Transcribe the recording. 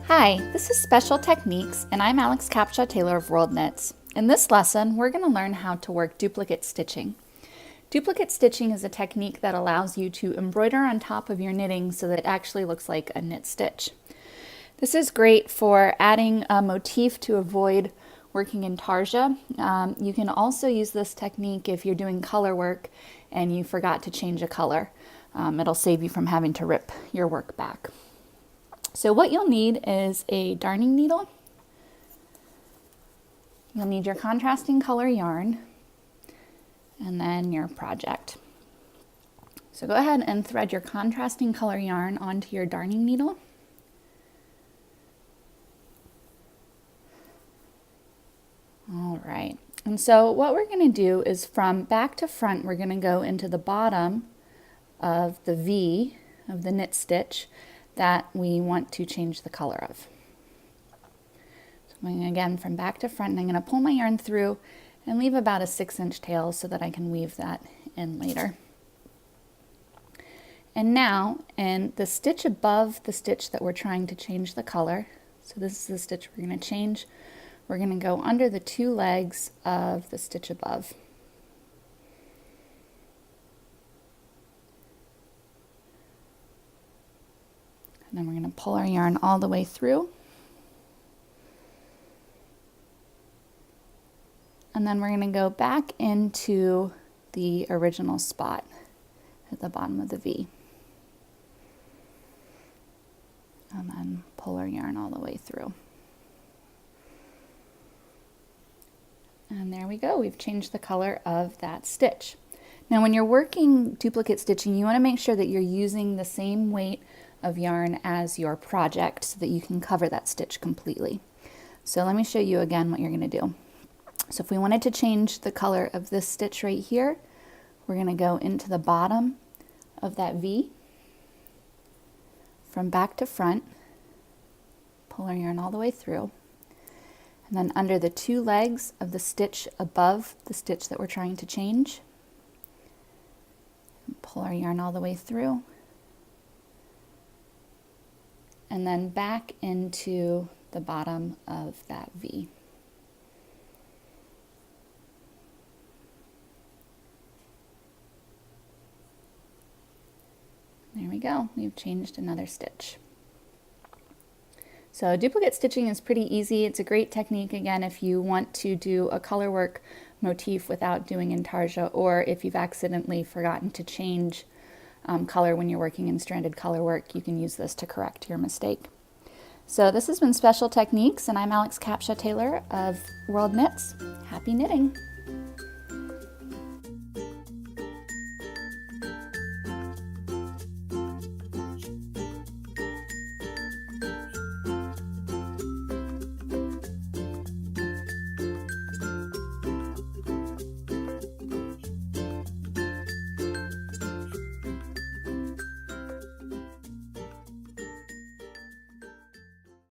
Hi, this is Special Techniques, and I'm Alex Capshaw-Taylor of Worldknits. In this lesson, we're going to learn how to work duplicate stitching. Duplicate stitching is a technique that allows you to embroider on top of your knitting so that it actually looks like a knit stitch. This is great for adding a motif to avoid working intarsia. You can also use this technique if you're doing color work and you forgot to change a color. It'll save you from having to rip your work back. So what you'll need is a darning needle. You'll need your contrasting color yarn and then your project. So go ahead and thread your contrasting color yarn onto your darning needle. All right, and so what we're going to do is from back to front, we're going to go into the bottom of the V of the knit stitch that we want to change the color of. So I'm going again from back to front, and I'm going to pull my yarn through and leave about a 6-inch tail so that I can weave that in later. And now in the stitch above the stitch that we're trying to change the color, so this is the stitch we're going to change, we're going to go under the 2 legs of the stitch above. And then we're going to pull our yarn all the way through. And then we're going to go back into the original spot at the bottom of the V. And then pull our yarn all the way through. And there we go, we've changed the color of that stitch. Now when you're working duplicate stitching, you want to make sure that you're using the same weight of yarn as your project so that you can cover that stitch completely. So let me show you again what you're going to do. So if we wanted to change the color of this stitch right here, we're going to go into the bottom of that V, from back to front, pull our yarn all the way through, and then under the 2 legs of the stitch above the stitch that we're trying to change, pull our yarn all the way through, and then back into the bottom of that V. There we go, we've changed another stitch. So duplicate stitching is pretty easy. It's a great technique, again, if you want to do a color work motif without doing intarsia, or if you've accidentally forgotten to change color when you're working in stranded color work, you can use this to correct your mistake. So this has been Special Techniques, and I'm Alex Capshaw-Taylor of Worldknits. Happy knitting!